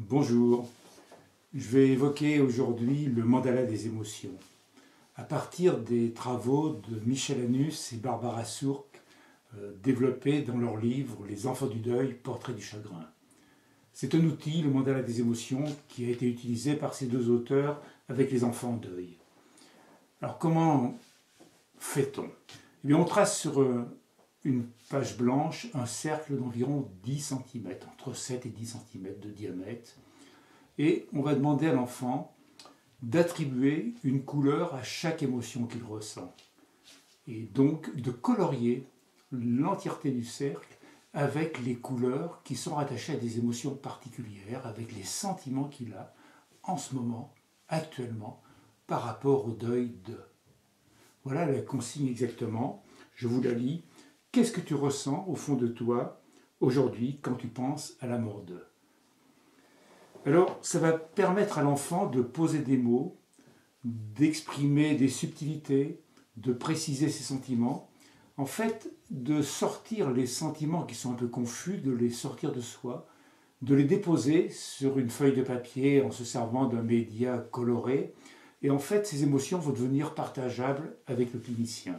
Bonjour, je vais évoquer aujourd'hui le mandala des émotions, à partir des travaux de Michel Annus et Barbara Sourk, développés dans leur livre « Les enfants du deuil, portrait du chagrin ». C'est un outil, le mandala des émotions, qui a été utilisé par ces deux auteurs avec les enfants en deuil. Alors comment fait-on? Eh bien, on trace sur une page blanche un cercle d'environ 10 cm, entre 7 et 10 cm de diamètre, et on va demander à l'enfant d'attribuer une couleur à chaque émotion qu'il ressent, et donc de colorier l'entièreté du cercle avec les couleurs qui sont rattachées à des émotions particulières, avec les sentiments qu'il a en ce moment, actuellement, par rapport au deuil de. Voilà la consigne exactement, je vous la lis. Qu'est-ce que tu ressens au fond de toi aujourd'hui quand tu penses à la mort d'eux? Alors, ça va permettre à l'enfant de poser des mots, d'exprimer des subtilités, de préciser ses sentiments, en fait, de sortir les sentiments qui sont un peu confus, de les sortir de soi, de les déposer sur une feuille de papier en se servant d'un média coloré, et en fait, ces émotions vont devenir partageables avec le clinicien.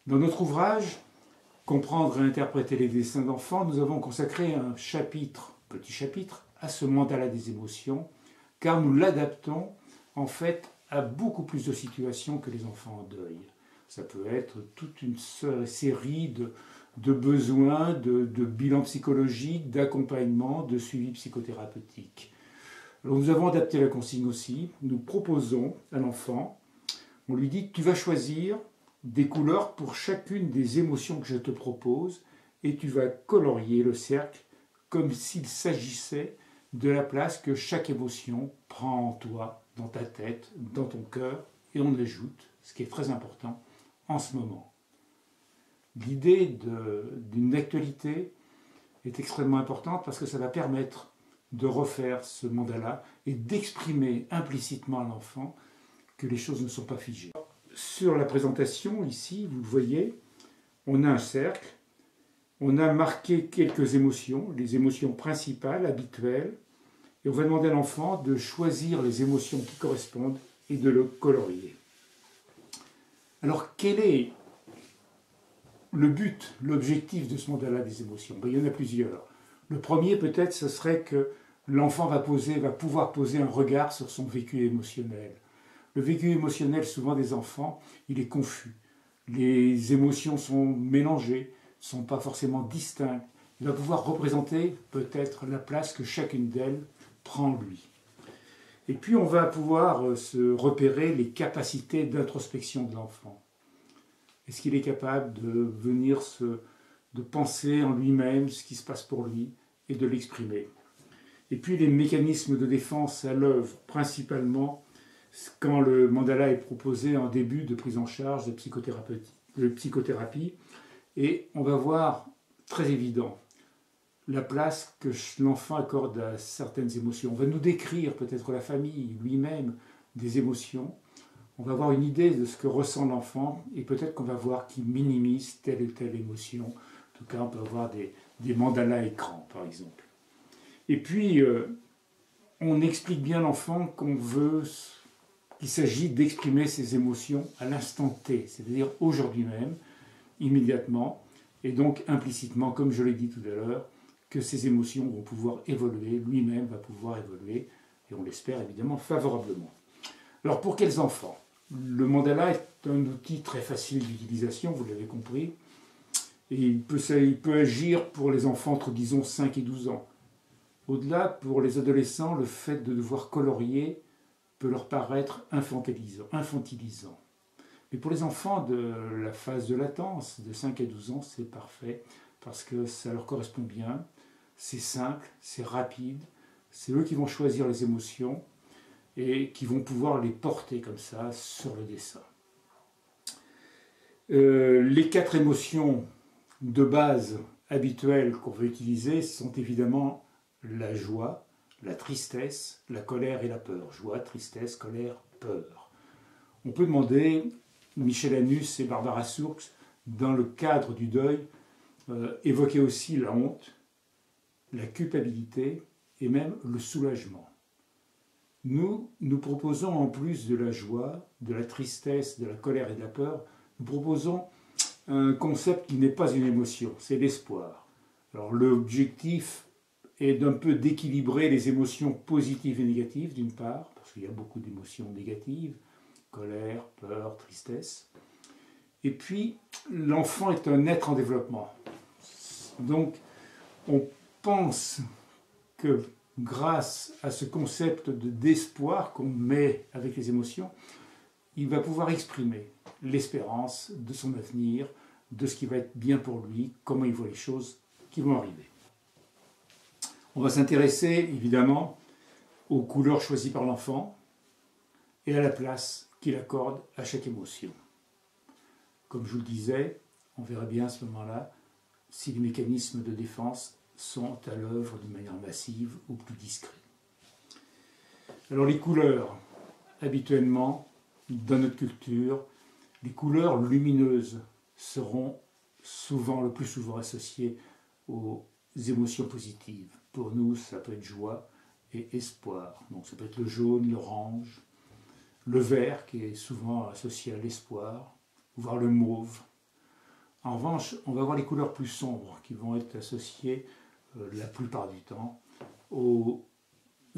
Dans notre ouvrage « Comprendre et interpréter les dessins d'enfants », nous avons consacré un chapitre, petit chapitre, à ce mandala des émotions, car nous l'adaptons en fait à beaucoup plus de situations que les enfants en deuil. Ça peut être toute une série de besoins, de bilans psychologiques, d'accompagnement, de suivi psychothérapeutique. Alors nous avons adapté la consigne aussi. Nous proposons à l'enfant, on lui dit « tu vas choisir des couleurs pour chacune des émotions que je te propose et tu vas colorier le cercle comme s'il s'agissait de la place que chaque émotion prend en toi, dans ta tête, dans ton cœur, et on ajoute, ce qui est très important, en ce moment. » L'idée d'une actualité est extrêmement importante parce que ça va permettre de refaire ce mandala et d'exprimer implicitement à l'enfant que les choses ne sont pas figées. Sur la présentation, ici, vous le voyez, on a un cercle, on a marqué quelques émotions, les émotions principales, habituelles, et on va demander à l'enfant de choisir les émotions qui correspondent et de le colorier. Alors, quel est le but, l'objectif de ce mandala des émotions? Il y en a plusieurs. Le premier, peut-être, ce serait que l'enfant va pouvoir poser un regard sur son vécu émotionnel. Le vécu émotionnel, souvent des enfants, il est confus. Les émotions sont mélangées, ne sont pas forcément distinctes. Il va pouvoir représenter peut-être la place que chacune d'elles prend en lui. Et puis on va pouvoir se repérer les capacités d'introspection de l'enfant. Est-ce qu'il est capable de venir de penser en lui-même ce qui se passe pour lui et de l'exprimer? Et puis les mécanismes de défense à l'œuvre, principalement quand le mandala est proposé en début de prise en charge de psychothérapie, et on va voir, très évident, la place que l'enfant accorde à certaines émotions. On va nous décrire peut-être la famille, lui-même, des émotions. On va avoir une idée de ce que ressent l'enfant, et peut-être qu'on va voir qu'il minimise telle ou telle émotion. En tout cas, on peut avoir des mandalas écrans, par exemple. Et puis, on explique bien à l'enfant qu'il s'agit d'exprimer ses émotions à l'instant T, c'est-à-dire aujourd'hui même, immédiatement, et donc implicitement, comme je l'ai dit tout à l'heure, que ces émotions vont pouvoir évoluer, lui-même va pouvoir évoluer, et on l'espère évidemment favorablement. Alors pour quels enfants? Le mandala est un outil très facile d'utilisation, vous l'avez compris, et il peut agir pour les enfants entre, disons, 5 et 12 ans. Au-delà, pour les adolescents, le fait de devoir colorier peut leur paraître infantilisant. Mais pour les enfants de la phase de latence, de 5 à 12 ans, c'est parfait, parce que ça leur correspond bien, c'est simple, c'est rapide, c'est eux qui vont choisir les émotions et qui vont pouvoir les porter comme ça sur le dessin. Les 4 émotions de base habituelles qu'on va utiliser sont évidemment la joie, la tristesse, la colère et la peur. Joie, tristesse, colère, peur. On peut demander, Michel Annus et Barbara Sourk, dans le cadre du deuil, évoquer aussi la honte, la culpabilité et même le soulagement. Nous proposons en plus de la joie, de la tristesse, de la colère et de la peur, nous proposons un concept qui n'est pas une émotion, c'est l'espoir. Alors l'objectif est d'un peu d'équilibrer les émotions positives et négatives d'une part, parce qu'il y a beaucoup d'émotions négatives, colère, peur, tristesse. Et puis l'enfant est un être en développement. Donc on pense que grâce à ce concept d'espoir qu'on met avec les émotions, il va pouvoir exprimer l'espérance de son avenir, de ce qui va être bien pour lui, comment il voit les choses qui vont arriver. On va s'intéresser évidemment aux couleurs choisies par l'enfant et à la place qu'il accorde à chaque émotion. Comme je vous le disais, on verra bien à ce moment-là si les mécanismes de défense sont à l'œuvre d'une manière massive ou plus discrète. Alors les couleurs, habituellement, dans notre culture, les couleurs lumineuses seront le plus souvent associées aux émotions positives. Pour nous, ça peut être joie et espoir. Donc ça peut être le jaune, l'orange, le vert qui est souvent associé à l'espoir, voire le mauve. En revanche, on va avoir les couleurs plus sombres qui vont être associées la plupart du temps aux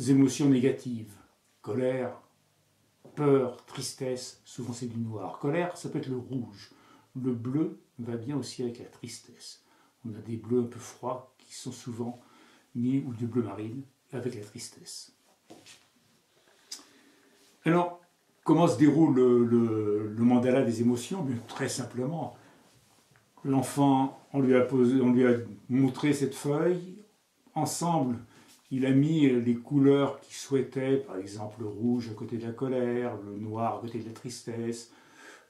émotions négatives, colère, peur, tristesse, souvent c'est du noir. Colère, ça peut être le rouge. Le bleu va bien aussi avec la tristesse. On a des bleus un peu froids qui sont souvent mis, ou du bleu marine, avec la tristesse. Alors, comment se déroule le mandala des émotions? Bien, très simplement. L'enfant, on lui a montré cette feuille. Ensemble, il a mis les couleurs qu'il souhaitait, par exemple le rouge à côté de la colère, le noir à côté de la tristesse,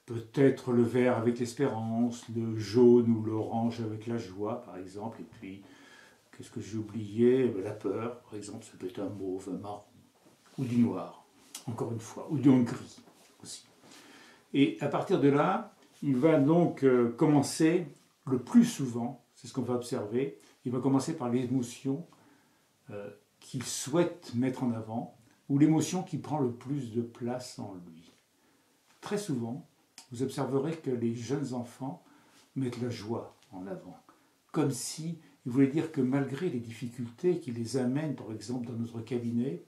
peut-être le vert avec l'espérance, le jaune ou l'orange avec la joie, par exemple. Et puis, qu'est-ce que j'ai oublié? La peur, par exemple, ça peut être un mauve, un marron, ou du noir, encore une fois, ou du gris aussi. Et à partir de là, il va donc commencer le plus souvent, c'est ce qu'on va observer, il va commencer par l'émotion qu'il souhaite mettre en avant, ou l'émotion qui prend le plus de place en lui. Très souvent, vous observerez que les jeunes enfants mettent la joie en avant, comme si il voulait dire que malgré les difficultés qui les amènent, par exemple, dans notre cabinet,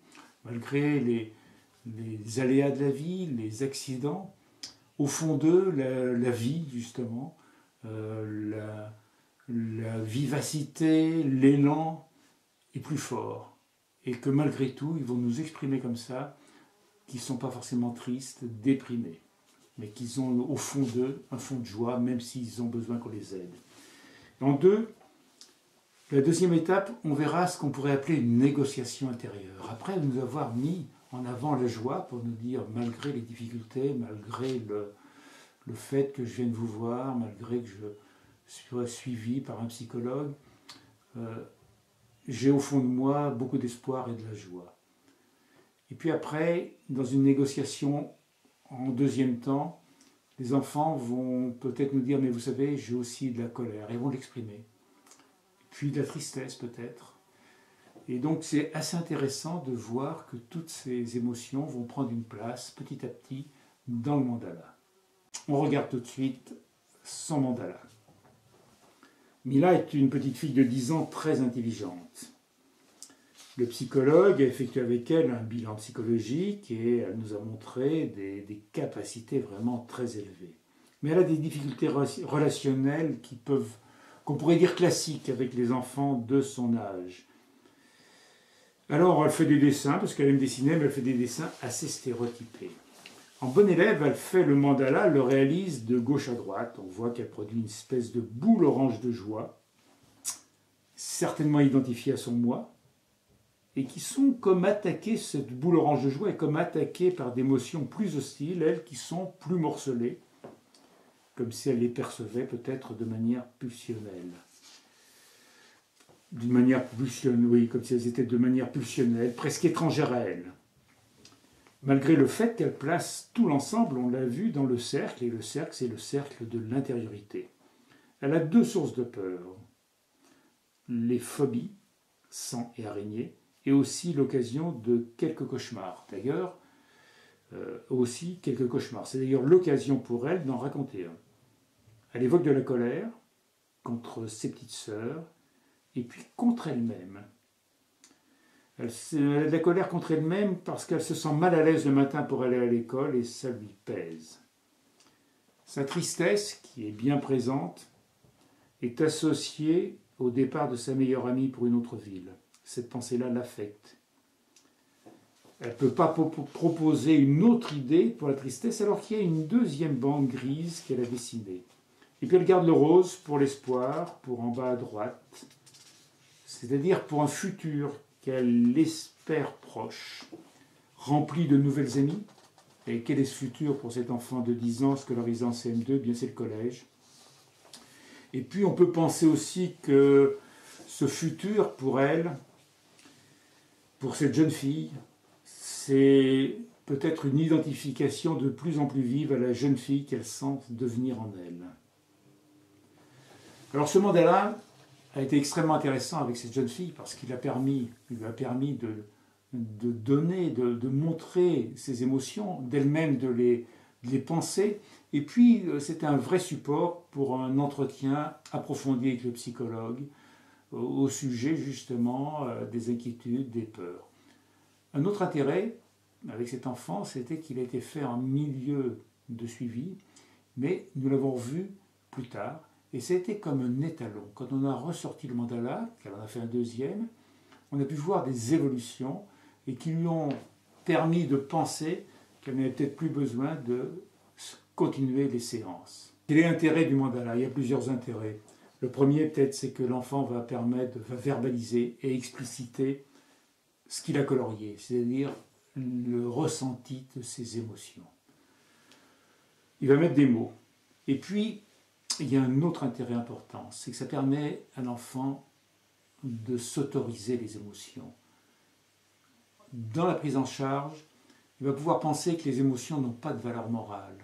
malgré les aléas de la vie, les accidents, au fond d'eux, la vie, justement, la vivacité, l'élan est plus fort. Et que malgré tout, ils vont nous exprimer comme ça, qu'ils ne sont pas forcément tristes, déprimés, mais qu'ils ont au fond d'eux un fond de joie, même s'ils ont besoin qu'on les aide. La deuxième étape, on verra ce qu'on pourrait appeler une négociation intérieure. Après nous avoir mis en avant la joie pour nous dire, malgré les difficultés, malgré le fait que je vienne vous voir, malgré que je sois suivi par un psychologue, j'ai au fond de moi beaucoup d'espoir et de la joie. Et puis après, dans une négociation en deuxième temps, les enfants vont peut-être nous dire, mais vous savez, j'ai aussi de la colère, ils vont l'exprimer. Puis de la tristesse peut-être. Et donc c'est assez intéressant de voir que toutes ces émotions vont prendre une place petit à petit dans le mandala. On regarde tout de suite son mandala. Mila est une petite fille de 10 ans très intelligente. Le psychologue a effectué avec elle un bilan psychologique et elle nous a montré des capacités vraiment très élevées. Mais elle a des difficultés relationnelles qu'on pourrait dire classiques avec les enfants de son âge. Alors elle fait des dessins, parce qu'elle aime dessiner, mais elle fait des dessins assez stéréotypés. En bonne élève, elle fait le mandala, elle le réalise de gauche à droite. On voit qu'elle produit une espèce de boule orange de joie, certainement identifiée à son moi, et qui sont comme attaquées, cette boule orange de joie est comme attaquée par des émotions plus hostiles, elles qui sont plus morcelées, comme si elle les percevait peut-être de manière pulsionnelle. D'une manière pulsionnelle, oui, comme si elles étaient de manière pulsionnelle, presque étrangères à elle. Malgré le fait qu'elle place tout l'ensemble, on l'a vu dans le cercle, et le cercle, c'est le cercle de l'intériorité. Elle a deux sources de peur. Les phobies, sang et araignées, et aussi l'occasion de quelques cauchemars. D'ailleurs, aussi quelques cauchemars. C'est d'ailleurs l'occasion pour elle d'en raconter un. Elle évoque de la colère contre ses petites sœurs et puis contre elle-même. Elle a de la colère contre elle-même parce qu'elle se sent mal à l'aise le matin pour aller à l'école et ça lui pèse. Sa tristesse, qui est bien présente, est associée au départ de sa meilleure amie pour une autre ville. Cette pensée-là l'affecte. Elle ne peut pas proposer une autre idée pour la tristesse alors qu'il y a une deuxième bande grise qu'elle a dessinée. Et puis elle garde le rose pour l'espoir, pour en bas à droite, c'est-à-dire pour un futur qu'elle espère proche, rempli de nouvelles amies. Et quel est ce futur pour cet enfant de 10 ans scolarisé en CM2? Bien, c'est le collège. Et puis on peut penser aussi que ce futur pour elle, pour cette jeune fille, c'est peut-être une identification de plus en plus vive à la jeune fille qu'elle sent devenir en elle. Alors ce mandala a été extrêmement intéressant avec cette jeune fille parce qu'il lui a permis de donner, de montrer ses émotions, d'elle-même de les penser. Et puis c'était un vrai support pour un entretien approfondi avec le psychologue au sujet justement des inquiétudes, des peurs. Un autre intérêt avec cet enfant, c'était qu'il a été fait en milieu de suivi, mais nous l'avons vu plus tard, et c'était comme un étalon. Quand on a ressorti le mandala, qu'elle en a fait un deuxième, on a pu voir des évolutions et qui lui ont permis de penser qu'elle n'avait peut-être plus besoin de continuer les séances. Quel est l'intérêt du mandala? Il y a plusieurs intérêts. Le premier, peut-être, c'est que l'enfant va verbaliser et expliciter ce qu'il a colorié, c'est-à-dire le ressenti de ses émotions. Il va mettre des mots. Et puis, il y a un autre intérêt important, c'est que ça permet à l'enfant de s'autoriser les émotions. Dans la prise en charge, il va pouvoir penser que les émotions n'ont pas de valeur morale.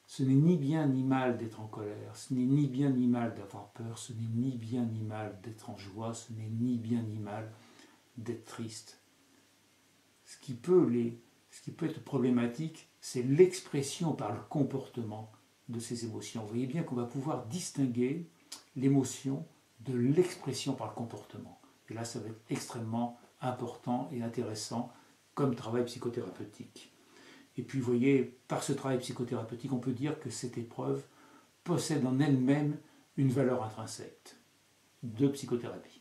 Ce n'est ni bien ni mal d'être en colère, ce n'est ni bien ni mal d'avoir peur, ce n'est ni bien ni mal d'être en joie, ce n'est ni bien ni mal d'être triste. Ce qui peut être problématique, c'est l'expression par le comportement de ces émotions. Vous voyez bien qu'on va pouvoir distinguer l'émotion de l'expression par le comportement. Et là, ça va être extrêmement important et intéressant comme travail psychothérapeutique. Et puis, vous voyez, par ce travail psychothérapeutique, on peut dire que cette épreuve possède en elle-même une valeur intrinsèque de psychothérapie.